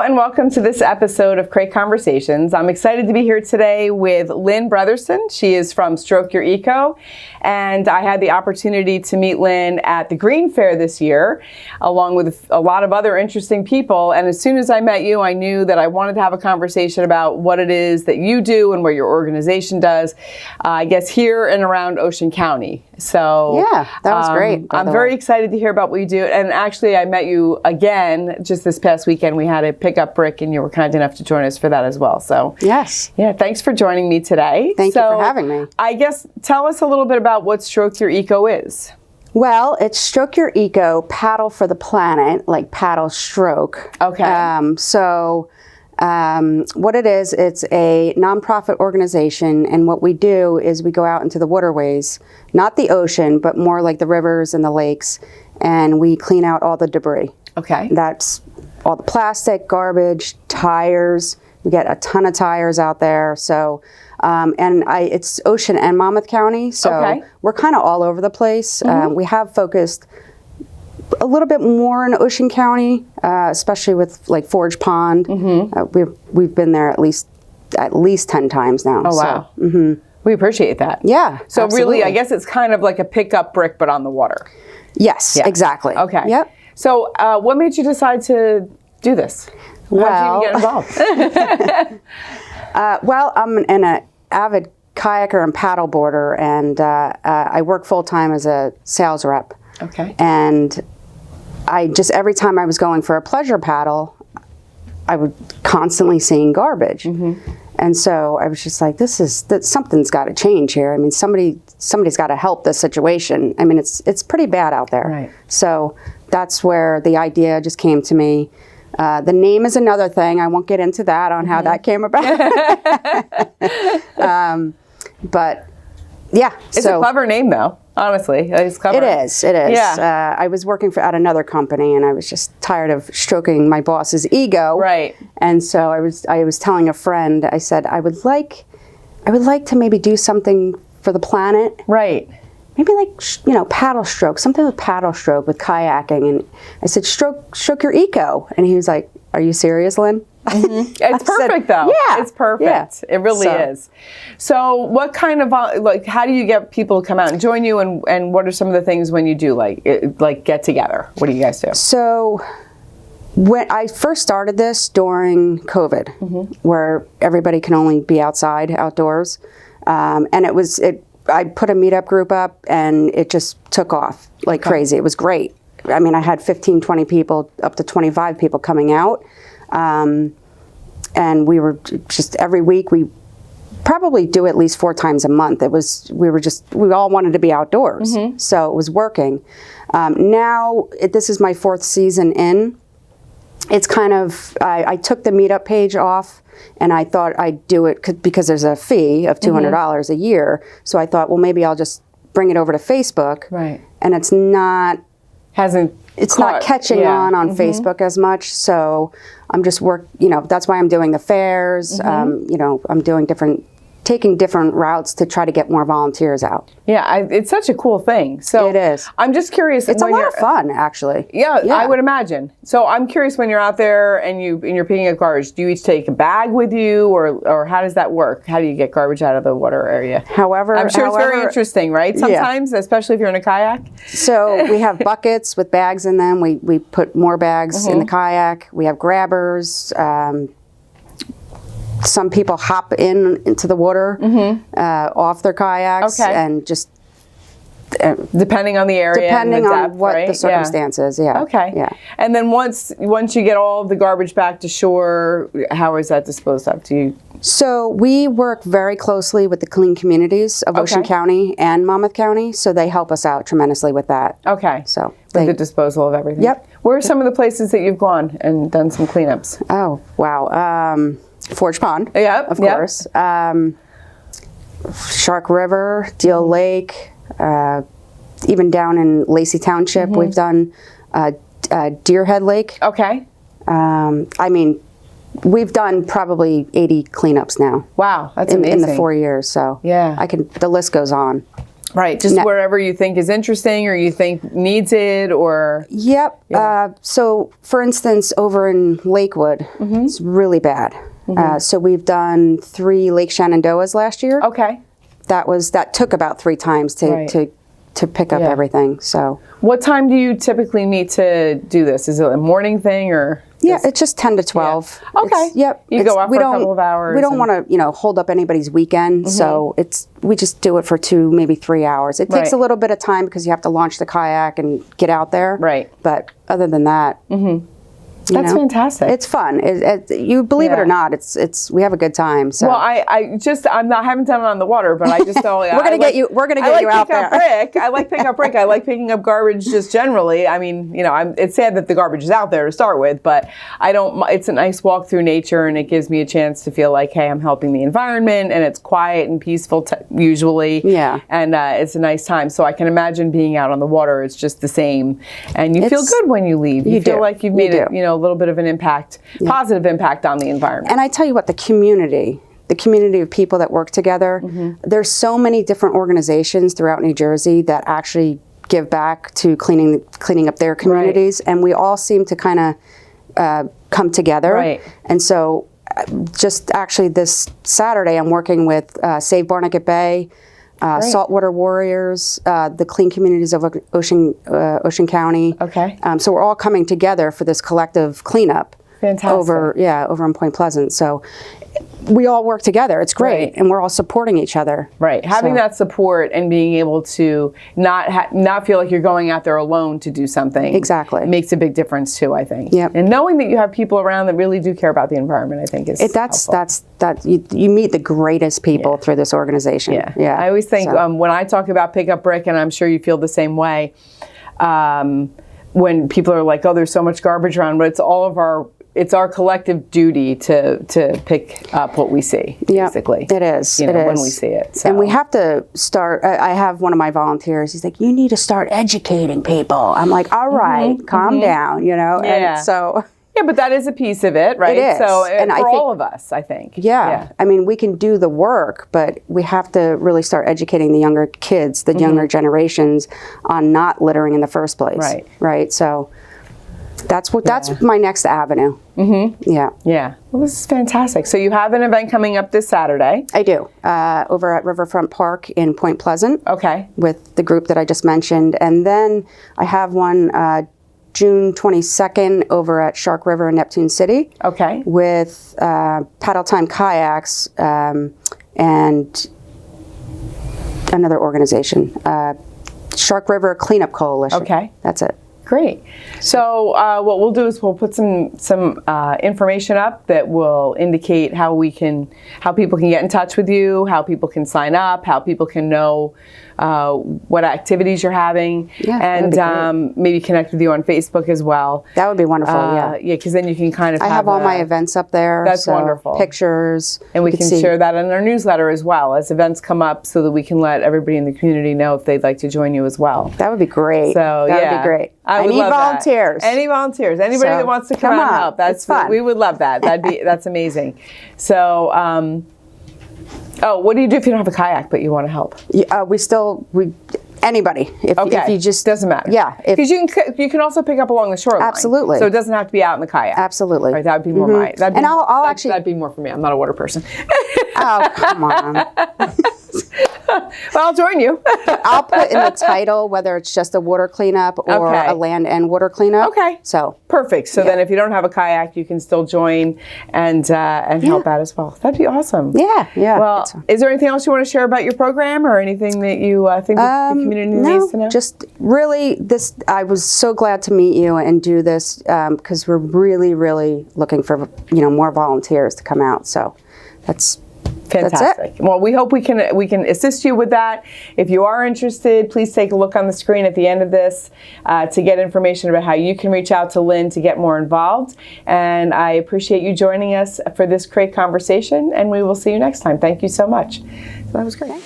and welcome to this episode of Crate Conversations. I'm excited to be here today with Lynn Brotherston. She is from Stroke Your Eco, and I had the opportunity to meet Lynn at the Green Fair this year, along with a lot of other interesting people. And as soon as I met you, I knew that I wanted to have a conversation about what it is that you do and what your organization does, I guess here and around Ocean County. So yeah, that was great. I'm very excited to hear about what you do. And actually, I met you again just this past weekend. We had a pickup brick, and you were kind enough to join us for that as well. So yes, yeah, thanks for joining me today. Thank you for having me. I guess tell us a little bit about what Stroke Your Eco is. Well, it's Stroke Your Eco, paddle for the planet, like paddle stroke. Okay. What it is, it's a nonprofit organization, and what we do is we go out into the waterways, not the ocean, but more like the rivers and the lakes, and we clean out all the debris. Okay. That's all the plastic, garbage, tires. We get a ton of tires out there. So, it's Ocean and Monmouth County, so we're kind of all over the place. We have focused a little bit more in Ocean County, especially with like Forge Pond. We've been there at least 10 times now. Oh, wow. We appreciate that. Yeah. So absolutely. really, I guess it's kind of like a pickup brick, but on the water. Yes, exactly. Okay. Yep. So what made you decide to do this? How did you even get involved? Well, I'm an avid kayaker and paddleboarder, and I work full-time as a sales rep. Okay. And every time I was going for a pleasure paddle, I would constantly seeing garbage. And so I was just like, something's got to change here. I mean, somebody's got to help this situation. I mean, it's pretty bad out there. Right. So that's where the idea just came to me. The name is another thing. I won't get into that on how that came about. But yeah. It's a clever name, though. Honestly, it's clever. It is. Yeah. I was working at another company, and I was just tired of stroking my boss's ego. Right. And so I was telling a friend, I said, I would like to maybe do something for the planet. Right. Maybe like, paddle stroke, something with paddle stroke, with kayaking. And I said, stroke your eco. And he was like, are you serious, Lynn? It's perfect, though. Yeah. It's perfect. Yeah. It really is. So what kind of, how do you get people to come out and join you? And what are some of the things when you do, like get together? What do you guys do? So when I first started this during COVID, where everybody can only be outside, outdoors, and I put a meetup group up, and it just took off like crazy. It was great. I mean, I had 15, 20 people, up to 25 people coming out. And we were just every week, we probably do at least 4 times a month. We all wanted to be outdoors. So it was working. Now, this is my 4th season in. It's kind of, I took the meetup page off, and I thought I'd do it because there's a fee of $200 a year. So I thought, well, maybe I'll just bring it over to Facebook. Right. And it's not catching on Facebook as much. So I'm just that's why I'm doing the fairs. I'm taking different routes to try to get more volunteers out. Yeah, it's such a cool thing. So it is. I'm just curious. It's a lot of fun, actually. Yeah, I would imagine. So I'm curious, when you're out there and you're picking up garbage, do you each take a bag with you, or how does that work? How do you get garbage out of the water area? However, I'm sure it's very interesting, right? Sometimes, especially if you're in a kayak. So we have buckets with bags in them. We put more bags in the kayak. We have grabbers. Some people hop into the water off their kayaks and just depending on the area, depending and the depth, on what right? the circumstances. Yeah. Okay. Yeah. And then once you get all of the garbage back to shore, how is that disposed of? So we work very closely with the clean communities of Ocean County and Monmouth County, so they help us out tremendously with that. Okay. So with the disposal of everything. Yep. Where are some of the places that you've gone and done some cleanups? Oh wow. Forge Pond, of course. Shark River, Deal Lake, even down in Lacey Township, we've done Deerhead Lake. Okay. I mean, we've done probably 80 cleanups now. Wow, that's amazing. In the 4 years, so yeah, the list goes on. Right, just wherever you think is interesting or you think needs it, or... Yep. Yeah. So, for instance, over in Lakewood, it's really bad. So we've done 3 Lake Shenandoahs last year. Okay. That took about 3 times to pick up everything. So, what time do you typically meet to do this? Is it a morning thing or? Yeah, it's just 10 to 12. Yeah. Okay. Yep. You go out for a couple of hours. We don't want to, hold up anybody's weekend. So we just do it for 2, maybe 3 hours. It takes a little bit of time because you have to launch the kayak and get out there. Right. But other than that, that's fantastic. It's fun. You believe it or not, we have a good time. So. Well, I haven't done it on the water, but I just don't. We're gonna get you out there. I like picking up brick. I like picking up garbage just generally. I mean, it's sad that the garbage is out there to start with, but I don't. It's a nice walk through nature, and it gives me a chance to feel like, hey, I'm helping the environment, and it's quiet and peaceful usually. Yeah. And it's a nice time. So I can imagine being out on the water. It's just the same, and you feel good when you leave. You feel like you've made it. A little bit of an impact, positive impact on the environment. And I tell you what, the community of people that work together, there's so many different organizations throughout New Jersey that actually give back to cleaning up their communities, and we all seem to kind of come together. Right. And so just actually this Saturday, I'm working with Save Barnegat Bay, Saltwater Warriors, the Clean Communities of Ocean County. Okay. So we're all coming together for this collective cleanup. Fantastic. Over in Point Pleasant. So we all work together. It's great, and we're all supporting each other. Right. Having that support and being able to not feel like you're going out there alone to do something. Exactly. Makes a big difference too, I think. Yep. And knowing that you have people around that really do care about the environment, I think is you meet the greatest people through this organization. Yeah. Yeah. I always think when I talk about pick up brick, and I'm sure you feel the same way, when people are like, oh, there's so much garbage around, but it's our collective duty to pick up what we see, basically. It is. When we see it. So. And we have to start, I have one of my volunteers, he's like, you need to start educating people. I'm like, all right, calm down, Yeah. And so... Yeah, but that is a piece of it, right? It is. So and for all of us, I think. Yeah. I mean, we can do the work, but we have to really start educating the younger kids, the younger generations, on not littering in the first place. Right. Right. So that's my next avenue. Yeah. Yeah. Well, this is fantastic. So you have an event coming up this Saturday. I do. Over at Riverfront Park in Point Pleasant. Okay. With the group that I just mentioned. And then I have one June 22nd over at Shark River in Neptune City. Okay. With Paddle Time Kayaks and another organization, Shark River Cleanup Coalition. Okay. That's it. Great. So what we'll do is we'll put some information up that will indicate how people can get in touch with you, how people can sign up, how people can know what activities you're having, and maybe connect with you on Facebook as well. That would be wonderful. Yeah, because then you can kind of. I have all my events up there. That's wonderful. Pictures, and we can share that in our newsletter as well as events come up, so that we can let everybody in the community know if they'd like to join you as well. That would be great. So that would be great. I need volunteers. Any volunteers? Anybody that wants to come out and help? That's fun. We would love that. That's amazing. So. What do you do if you don't have a kayak but you want to help? Anybody. If you just doesn't matter. Yeah, because you can also pick up along the shoreline. Absolutely. So it doesn't have to be out in the kayak. Absolutely. Right, that would be more my. That'd be more for me. I'm not a water person. Oh, come on. Well, I'll join you. I'll put in the title whether it's just a water cleanup or a land and water cleanup. Okay. So perfect. So then, if you don't have a kayak, you can still join and help out as well. That'd be awesome. Yeah. Yeah. Well, is there anything else you want to share about your program or anything that you think the community needs to know? Just really I was so glad to meet you and do this because we're really, really looking for more volunteers to come out. So that's. Fantastic. That's it. Well, we hope we can assist you with that. If you are interested, please take a look on the screen at the end of this to get information about how you can reach out to Lynn to get more involved. And I appreciate you joining us for this great conversation, and we will see you next time. Thank you so much. That was great.